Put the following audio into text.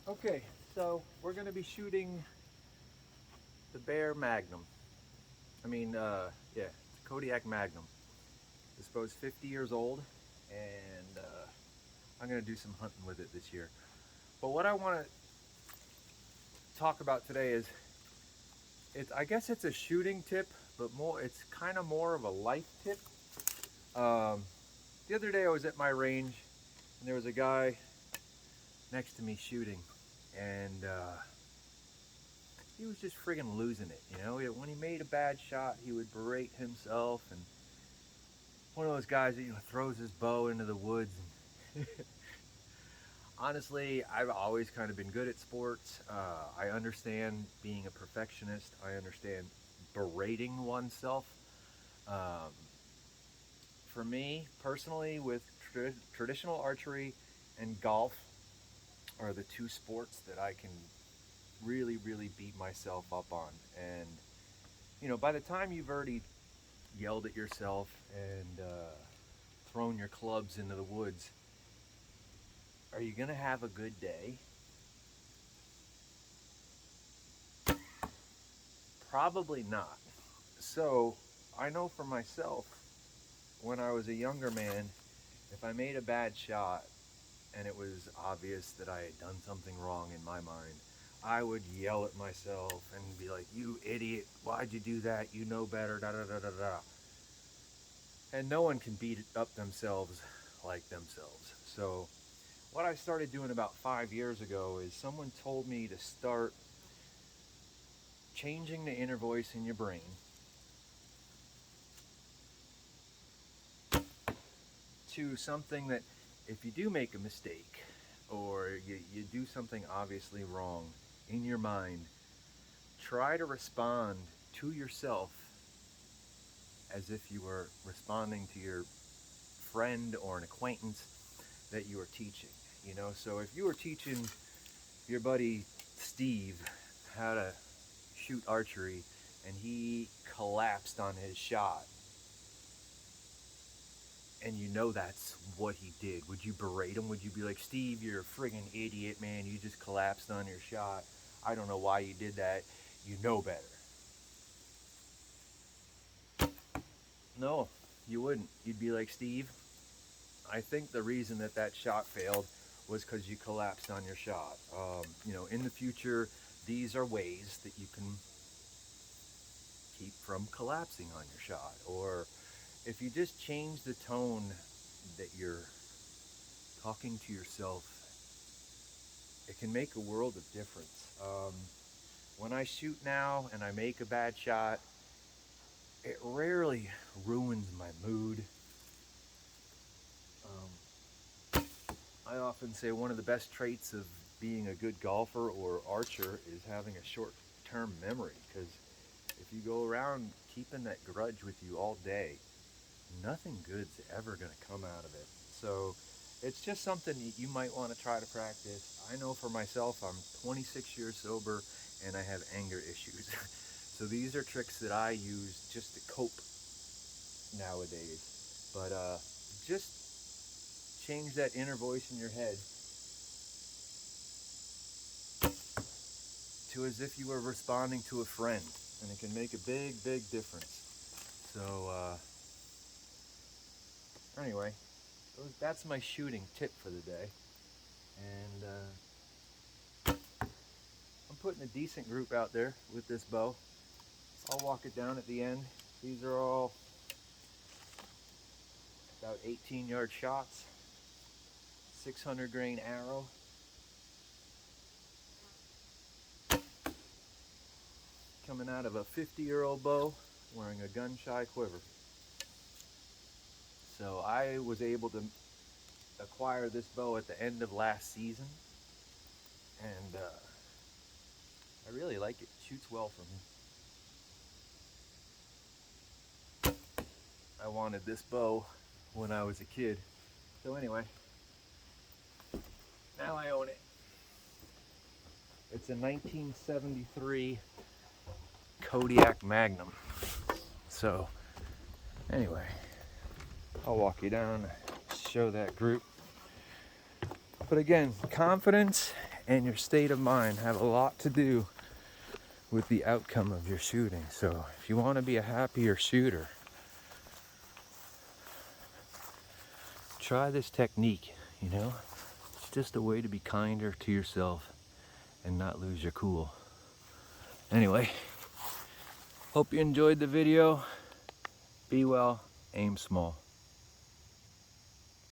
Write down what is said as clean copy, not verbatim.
Okay, so we're going to be shooting the Bear Magnum. I mean, yeah, Kodiak Magnum. This bow's 50 years old, and I'm going to do some hunting with it this year. But what I want to talk about today is, I guess it's a shooting tip, but it's kind of more of a life tip. Um, the other day I was at my range, and there was a guy next to me shooting, and he was just friggin' losing it. When he made a bad shot, he would berate himself, and one of those guys that throws his bow into the woods. And honestly, I've always kind of been good at sports. I understand being a perfectionist. I understand berating oneself. Um, for me personally, with traditional archery and golf are the two sports that I can really, really beat myself up on. And by the time you've already yelled at yourself and thrown your clubs into the woods, are you going to have a good day? Probably not. So, I know for myself, when I was a younger man, if I made a bad shot and it was obvious that I had done something wrong in my mind, I would yell at myself and be like, "You idiot, why'd you do that? You know better, da da da da da." And no one can beat up themselves like themselves. So, what I started doing about 5 years ago is someone told me to start changing the inner voice in your brain to something that if you do make a mistake or you do something obviously wrong in your mind, try to respond to yourself as if you were responding to your friend or an acquaintance that you were teaching. So if you were teaching your buddy Steve how to shoot archery and he collapsed on his shot, and that's what he did, would you berate him? Would you be like, "Steve, you're a friggin' idiot, man. You just collapsed on your shot. I don't know why you did that. You know better." No, you wouldn't. You'd be like, "Steve, I think the reason that shot failed was because you collapsed on your shot. In the future, these are ways that you can keep from collapsing on your shot." Or if you just change the tone that you're talking to yourself, it can make a world of difference. When I shoot now and I make a bad shot, it rarely ruins my mood. I often say one of the best traits of being a good golfer or archer is having a short term memory, because if you go around keeping that grudge with you all day, nothing good's ever going to come out of it. So it's just something that you might want to try to practice. I know for myself, I'm 26 years sober and I have anger issues. So these are tricks that I use just to cope nowadays. But just change that inner voice in your head to as if you were responding to a friend, and it can make a big, big difference. So, anyway, that's my shooting tip for the day. And I'm putting a decent group out there with this bow. I'll walk it down at the end. These are all about 18-yard shots, 600 grain arrow. Coming out of a 50-year-old bow, wearing a gun-shy quiver. So I was able to acquire this bow at the end of last season, and I really like it. It shoots well for me. I wanted this bow when I was a kid. So anyway, now I own it. It's a 1973 Kodiak Magnum. So anyway, I'll walk you down, show that group. But again, confidence and your state of mind have a lot to do with the outcome of your shooting. So if you want to be a happier shooter, try this technique, you know? It's just a way to be kinder to yourself and not lose your cool. Anyway, hope you enjoyed the video. Be well, aim small.